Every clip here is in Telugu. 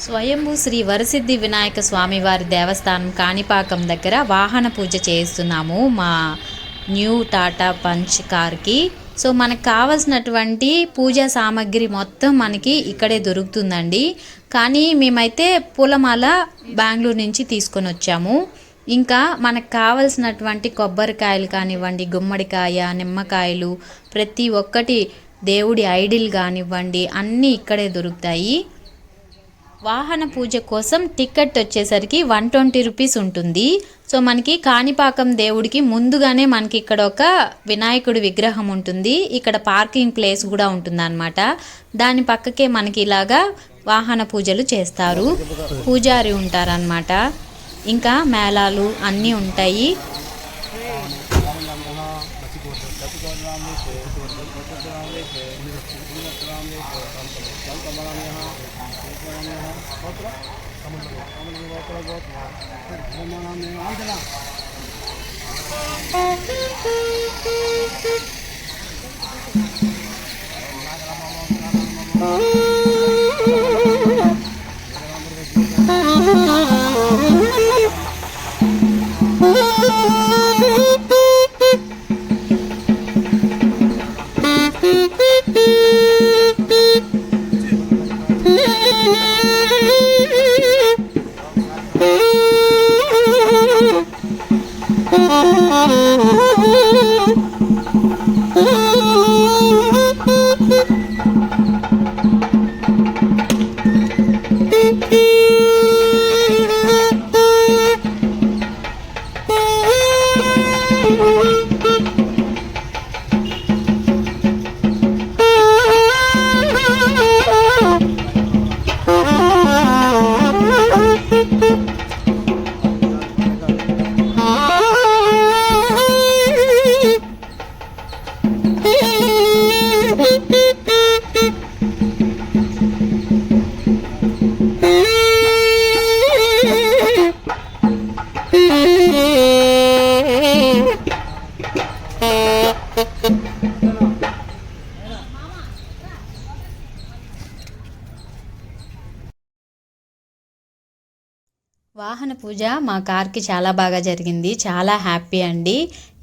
స్వయంభూ శ్రీ వరసిద్ధి వినాయక స్వామి వారి దేవస్థానం కాణిపాకం దగ్గర వాహన పూజ చేస్తున్నాము మా న్యూ టాటా పంచ్ కార్కి. సో మనకు కావాల్సినటువంటి పూజా సామాగ్రి మొత్తం మనకి ఇక్కడే దొరుకుతుందండి. కానీ మేమైతే పూలమాల బెంగళూరు నుంచి తీసుకొని వచ్చాము. ఇంకా మనకు కావలసినటువంటి కొబ్బరికాయలు కానివ్వండి, గుమ్మడికాయ, నిమ్మకాయలు, ప్రతి ఒక్కటి దేవుడి ఐడిల్ కానివ్వండి అన్నీ ఇక్కడే దొరుకుతాయి. వాహన పూజ కోసం టికెట్ వచ్చేసరికి 120 రూపీస్ ఉంటుంది. సో మనకి కాణిపాకం దేవుడికి ముందుగానే మనకి ఇక్కడ ఒక వినాయకుడి విగ్రహం ఉంటుంది. ఇక్కడ పార్కింగ్ ప్లేస్ కూడా ఉంటుంది అన్నమాట. దాని పక్కకే మనకి ఇలాగా వాహన పూజలు చేస్తారు. పూజారి ఉంటారన్నమాట. ఇంకా మేళాలు అన్నీ ఉంటాయి. వాహన పూజ మా కార్కి చాలా బాగా జరిగింది. చాలా హ్యాపీ అండి.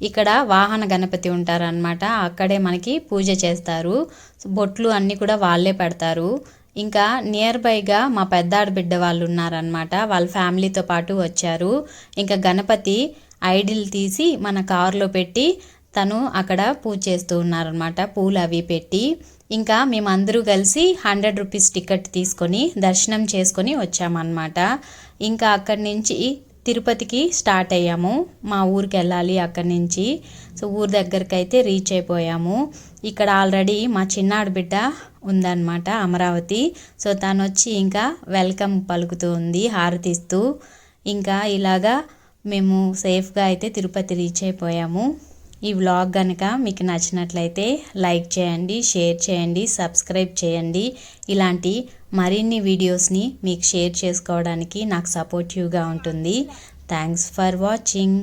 ఇక్కడ వాహన గణపతి ఉంటారనమాట. అక్కడే మనకి పూజ చేస్తారు. బొట్లు అన్నీ కూడా వాళ్ళే పెడతారు. ఇంకా నియర్ బైగా మా పెద్ద ఆడబిడ్డ వాళ్ళు ఉన్నారనమాట. వాళ్ళ ఫ్యామిలీతో పాటు వచ్చారు. ఇంకా గణపతి ఐడిల్ తీసి మన కారులో పెట్టి తను అక్కడ పూజ చేస్తూ ఉన్నారనమాట. పూలు అవి పెట్టి. ఇంకా మేమందరూ కలిసి 100 రూపీస్ టికెట్ తీసుకొని దర్శనం చేసుకొని వచ్చామన్నమాట. ఇంకా అక్కడి నుంచి తిరుపతికి స్టార్ట్ అయ్యాము. మా ఊరికి వెళ్ళాలి అక్కడి నుంచి. సో ఊరి దగ్గరికి అయితే రీచ్ అయిపోయాము. ఇక్కడ ఆల్రెడీ మా చిన్నాడు బిడ్డ ఉందన్నమాట, అమరావతి. సో తను వచ్చి ఇంకా వెల్కమ్ పలుకుతూ ఉంది, హారతిస్తూ. ఇంకా ఇలాగా మేము సేఫ్గా అయితే తిరుపతి రీచ్ అయిపోయాము. ఈ వ్లాగ్ కనుక మీకు నచ్చినట్లయితే లైక్ చేయండి, షేర్ చేయండి, సబ్స్క్రైబ్ చేయండి. ఇలాంటి మరిన్ని వీడియోస్ని మీకు షేర్ చేసుకోవడానికి నాకు సపోర్టివ్గా ఉంటుంది. Thanks for watching.